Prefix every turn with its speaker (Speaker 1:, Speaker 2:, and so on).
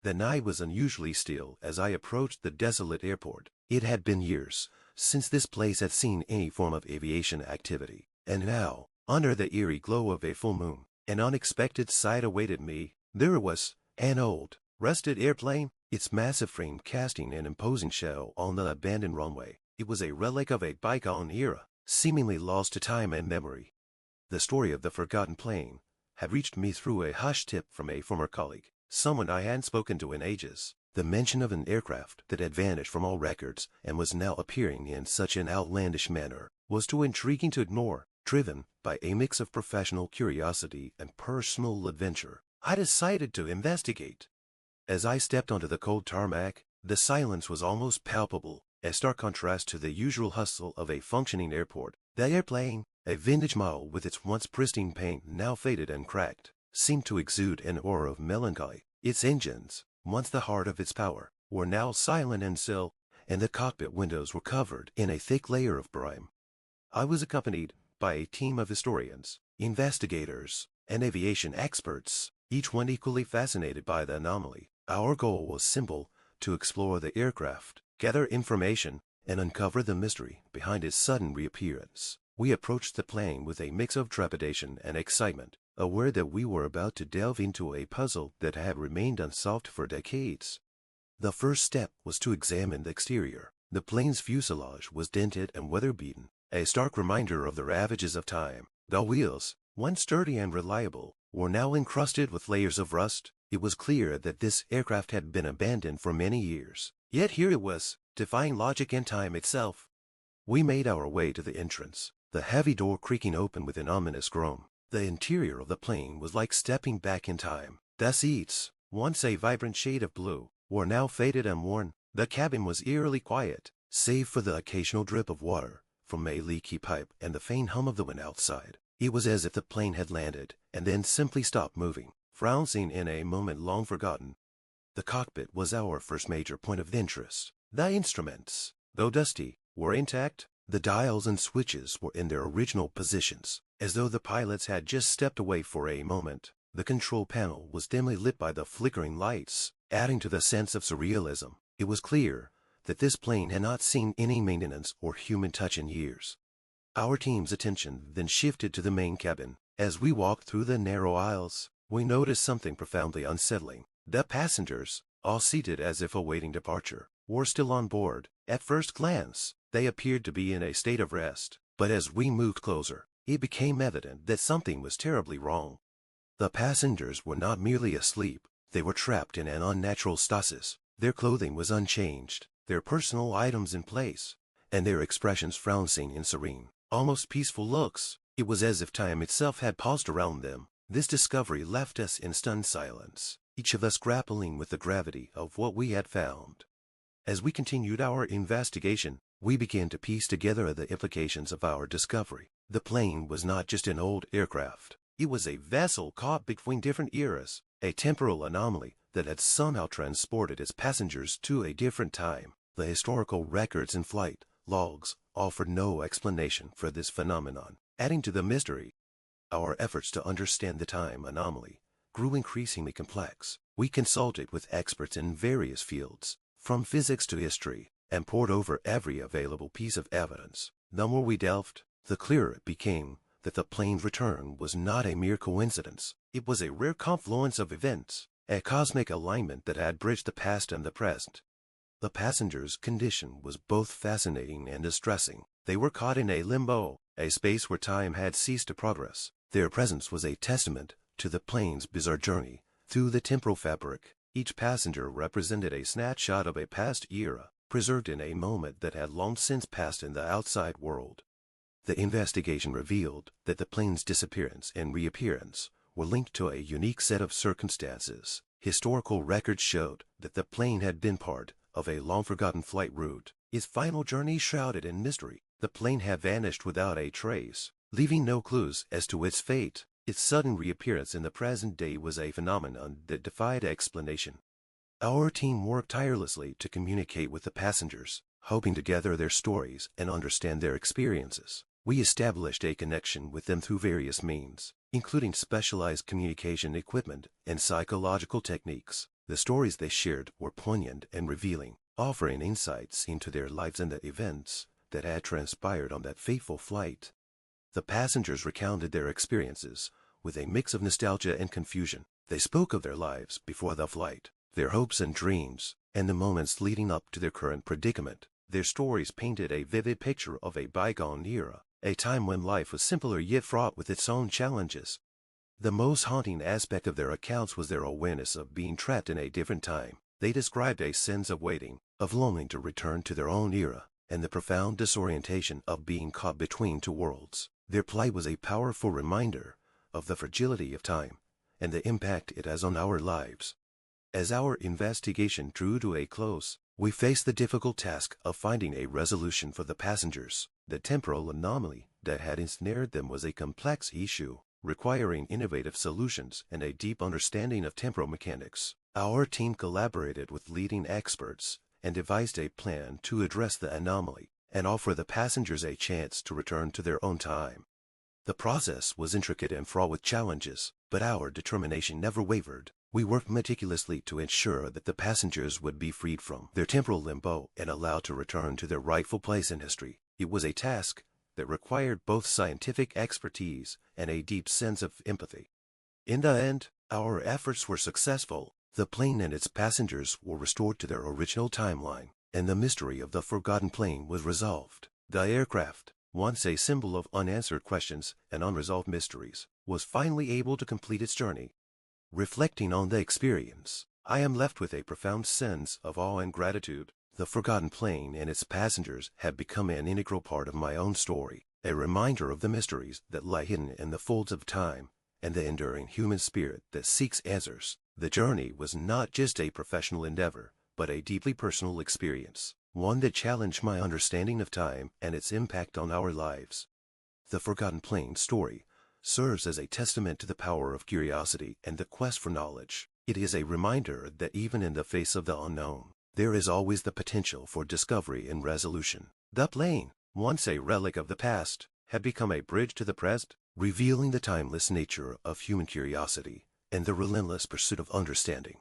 Speaker 1: The night was unusually still as I approached the desolate airport. It had been years since this place had seen any form of aviation activity, and now, under the eerie glow of a full moon, an unexpected sight awaited me. There was an old, rusted airplane, its massive frame casting an imposing shadow on the abandoned runway. It was a relic of a bygone era, seemingly lost to time and memory. The story of the forgotten plane had reached me through a hushed tip from a former colleague, someone I hadn't spoken to in ages. The mention of an aircraft that had vanished from all records and was now appearing in such an outlandish manner was too intriguing to ignore. Driven by a mix of professional curiosity and personal adventure, I decided to investigate. As I stepped onto the cold tarmac, the silence was almost palpable, a stark contrast to the usual hustle of a functioning airport. The airplane, a vintage model with its once pristine paint now faded and cracked, seemed to exude an aura of melancholy. Its engines, once the heart of its power, were now silent and still, and the cockpit windows were covered in a thick layer of grime. I was accompanied by a team of historians, investigators, and aviation experts, each one equally fascinated by the anomaly. Our goal was simple: to explore the aircraft, gather information, and uncover the mystery behind its sudden reappearance. We approached the plane with a mix of trepidation and excitement, aware that we were about to delve into a puzzle that had remained unsolved for decades. The first step was to examine the exterior. The plane's fuselage was dented and weather-beaten, a stark reminder of the ravages of time. The wheels, once sturdy and reliable, were now encrusted with layers of rust. It was clear that this aircraft had been abandoned for many years. Yet here it was, defying logic and time itself. We made our way to the entrance, the heavy door creaking open with an ominous groan. The interior of the plane was like stepping back in time. The seats, once a vibrant shade of blue, were now faded and worn. The cabin was eerily quiet, save for the occasional drip of water from a leaky pipe and the faint hum of the wind outside. It was as if the plane had landed and then simply stopped moving, frozen in a moment long forgotten. The cockpit was our first major point of interest. The instruments, though dusty, were intact. The dials and switches were in their original positions, as though the pilots had just stepped away for a moment. The control panel was dimly lit by the flickering lights, adding to the sense of surrealism. It was clear that this plane had not seen any maintenance or human touch in years. Our team's attention then shifted to the main cabin. As we walked through the narrow aisles, we noticed something profoundly unsettling. The passengers, all seated as if awaiting departure, were still on board. At first glance, they appeared to be in a state of rest, but as we moved closer, it became evident that something was terribly wrong. The passengers were not merely asleep, they were trapped in an unnatural stasis. Their clothing was unchanged, their personal items in place, and their expressions frowning in serene, almost peaceful looks. It was as if time itself had paused around them. This discovery left us in stunned silence, each of us grappling with the gravity of what we had found. As we continued our investigation, we began to piece together the implications of our discovery. The plane was not just an old aircraft. It was a vessel caught between different eras, a temporal anomaly that had somehow transported its passengers to a different time. The historical records and flight logs offered no explanation for this phenomenon. Adding to the mystery, our efforts to understand the time anomaly grew increasingly complex. We consulted with experts in various fields, from physics to history, and pored over every available piece of evidence. The more we delved, the clearer it became that the plane's return was not a mere coincidence. It was a rare confluence of events, a cosmic alignment that had bridged the past and the present. The passengers' condition was both fascinating and distressing. They were caught in a limbo, a space where time had ceased to progress. Their presence was a testament to the plane's bizarre journey through the temporal fabric. Each passenger represented a snapshot of a past era, preserved in a moment that had long since passed in the outside world. The investigation revealed that the plane's disappearance and reappearance were linked to a unique set of circumstances. Historical records showed that the plane had been part of a long-forgotten flight route, its final journey shrouded in mystery. The plane had vanished without a trace, leaving no clues as to its fate. Its sudden reappearance in the present day was a phenomenon that defied explanation. Our team worked tirelessly to communicate with the passengers, hoping to gather their stories and understand their experiences. We established a connection with them through various means, including specialized communication equipment and psychological techniques. The stories they shared were poignant and revealing, offering insights into their lives and the events that had transpired on that fateful flight. The passengers recounted their experiences with a mix of nostalgia and confusion. They spoke of their lives before the flight, their hopes and dreams, and the moments leading up to their current predicament. Their stories painted a vivid picture of a bygone era, a time when life was simpler yet fraught with its own challenges. The most haunting aspect of their accounts was their awareness of being trapped in a different time. They described a sense of waiting, of longing to return to their own era, and the profound disorientation of being caught between two worlds. Their plight was a powerful reminder of the fragility of time and the impact it has on our lives. As our investigation drew to a close, we faced the difficult task of finding a resolution for the passengers. The temporal anomaly that had ensnared them was a complex issue, requiring innovative solutions and a deep understanding of temporal mechanics. Our team collaborated with leading experts and devised a plan to address the anomaly and offer the passengers a chance to return to their own time. The process was intricate and fraught with challenges, but our determination never wavered. We worked meticulously to ensure that the passengers would be freed from their temporal limbo and allowed to return to their rightful place in history. It was a task that required both scientific expertise and a deep sense of empathy. In the end, our efforts were successful. The plane and its passengers were restored to their original timeline, and the mystery of the forgotten plane was resolved. The aircraft, once a symbol of unanswered questions and unresolved mysteries, was finally able to complete its journey. Reflecting on the experience, I am left with a profound sense of awe and gratitude. The forgotten plane and its passengers have become an integral part of my own story, a reminder of the mysteries that lie hidden in the folds of time and the enduring human spirit that seeks answers. The journey was not just a professional endeavor, but a deeply personal experience, one that challenged my understanding of time and its impact on our lives. The Forgotten Plane story serves as a testament to the power of curiosity and the quest for knowledge. It is a reminder that even in the face of the unknown, there is always the potential for discovery and resolution. The plane, once a relic of the past, had become a bridge to the present, revealing the timeless nature of human curiosity and the relentless pursuit of understanding.